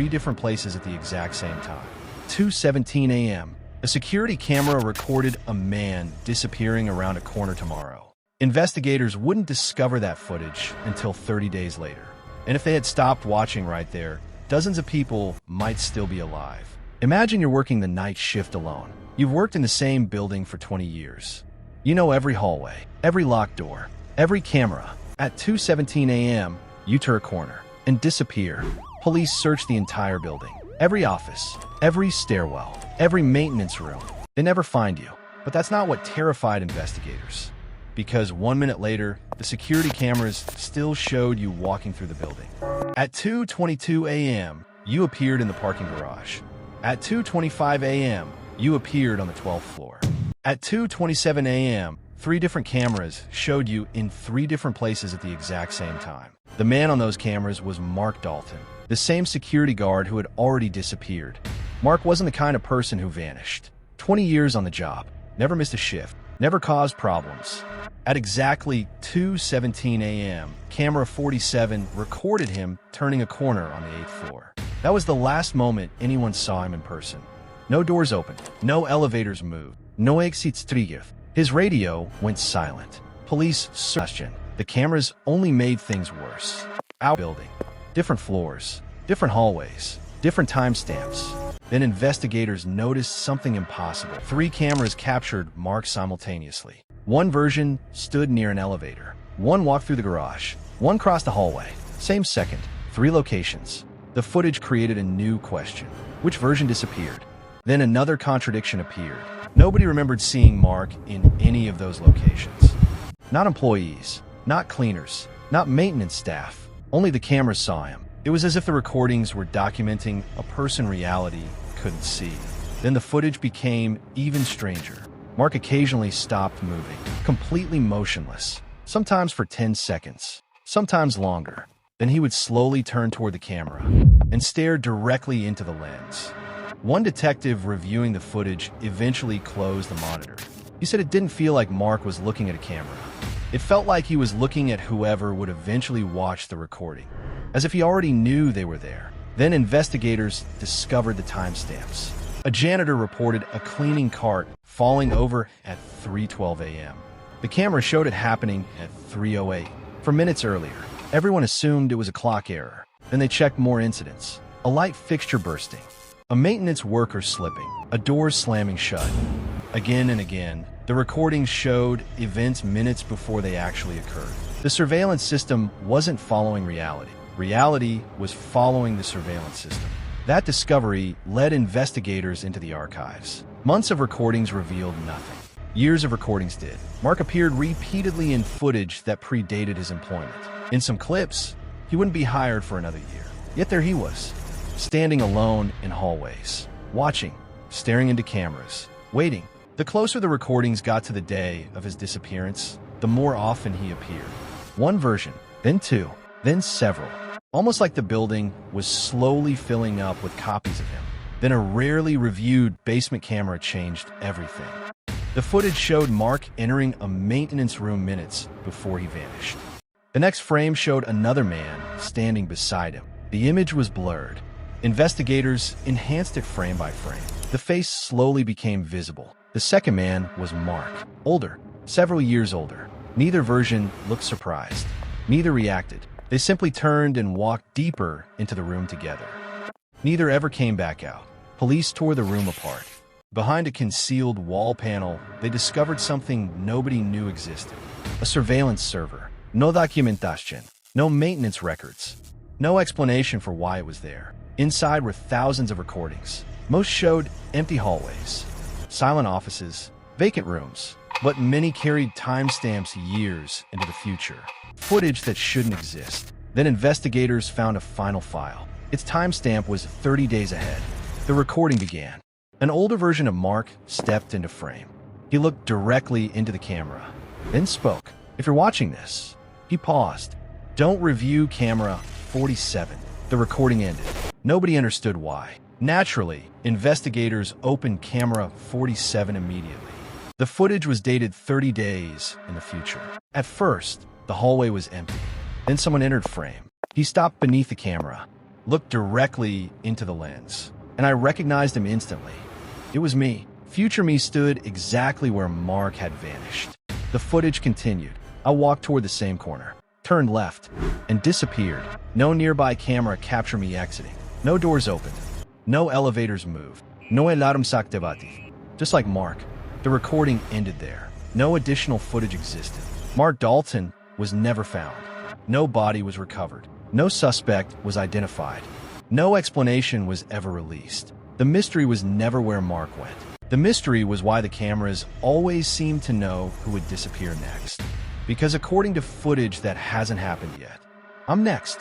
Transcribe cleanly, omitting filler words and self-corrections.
three different places at the exact same time. 2:17 a.m. A security camera recorded a man disappearing around a corner tomorrow. Investigators wouldn't discover that footage until 30 days later. And if they had stopped watching right there, dozens of people might still be alive. Imagine you're working the night shift alone. You've worked in the same building for 20 years. You know every hallway, every locked door, every camera. At 2:17 a.m., you turn a corner and disappear. Police search the entire building, every office, every stairwell, every maintenance room. They never find you. But that's not what terrified investigators. Because 1 minute later, the security cameras still showed you walking through the building. At 2:22 a.m., you appeared in the parking garage. At 2:25 a.m., you appeared on the 12th floor. At 2:27 a.m., 3 different cameras showed you in 3 different places at the exact same time. The man on those cameras was Mark Dalton, the same security guard who had already disappeared. Mark wasn't the kind of person who vanished. 20 years on the job, never missed a shift, never caused problems. At exactly 2:17 a.m., camera 47 recorded him turning a corner on the 8th floor. That was the last moment anyone saw him in person. No doors opened, no elevators moved, no exits triggered. His radio went silent. Police searched. The cameras only made things worse. Our building, different floors, different hallways, different timestamps. Then investigators noticed something impossible. 3 cameras captured Mark simultaneously. One version stood near an elevator. One walked through the garage. One crossed the hallway. Same second. 3 locations. The footage created a new question. Which version disappeared? Then another contradiction appeared. Nobody remembered seeing Mark in any of those locations. Not employees, not cleaners, not maintenance staff. Only the cameras saw him. It was as if the recordings were documenting a person reality couldn't see. Then the footage became even stranger. Mark occasionally stopped moving, completely motionless, sometimes for 10 seconds, sometimes longer. Then he would slowly turn toward the camera and stare directly into the lens. One detective reviewing the footage eventually closed the monitor. He said it didn't feel like Mark was looking at a camera. It felt like he was looking at whoever would eventually watch the recording, as if he already knew they were there. Then investigators discovered the timestamps. A janitor reported a cleaning cart falling over at 3:12 a.m. The camera showed it happening at 3:08. For minutes earlier, everyone assumed it was a clock error. Then they checked more incidents. A light fixture bursting, a maintenance worker slipping, a door slamming shut. Again and again, the recordings showed events minutes before they actually occurred. The surveillance system wasn't following reality. Reality was following the surveillance system. That discovery led investigators into the archives. Months of recordings revealed nothing. Years of recordings did. Mark appeared repeatedly in footage that predated his employment. In some clips, he wouldn't be hired for another year. Yet there he was, standing alone in hallways, watching, staring into cameras, waiting. The closer the recordings got to the day of his disappearance, the more often he appeared. One version, then 2, then several. Almost like the building was slowly filling up with copies of him. Then a rarely reviewed basement camera changed everything. The footage showed Mark entering a maintenance room minutes before he vanished. The next frame showed another man standing beside him. The image was blurred. Investigators enhanced it frame by frame. The face slowly became visible. The second man was Mark, older, several years older. Neither version looked surprised. Neither reacted. They simply turned and walked deeper into the room together. Neither ever came back out. Police tore the room apart. Behind a concealed wall panel, they discovered something nobody knew existed. A surveillance server. No documentation. No maintenance records. No explanation for why it was there. Inside were thousands of recordings. Most showed empty hallways, silent offices, vacant rooms, but many carried timestamps years into the future. Footage that shouldn't exist. Then investigators found a final file. Its timestamp was 30 days ahead. The recording began. An older version of Mark stepped into frame. He looked directly into the camera, then spoke. "If you're watching this," he paused. "Don't review camera 47. The recording ended. Nobody understood why. Naturally, investigators opened camera 47 immediately. The footage was dated 30 days in the future. At first, the hallway was empty. Then someone entered frame. He stopped beneath the camera, looked directly into the lens, and I recognized him instantly. It was me. Future me stood exactly where Mark had vanished. The footage continued. I walked toward the same corner, turned left, and disappeared. No nearby camera captured me exiting. No doors opened. No elevators moved. No alarm sa activati. Just like Mark, the recording ended there. No additional footage existed. Mark Dalton was never found. No body was recovered. No suspect was identified. No explanation was ever released. The mystery was never where Mark went. The mystery was why the cameras always seemed to know who would disappear next. Because according to footage that hasn't happened yet, I'm next.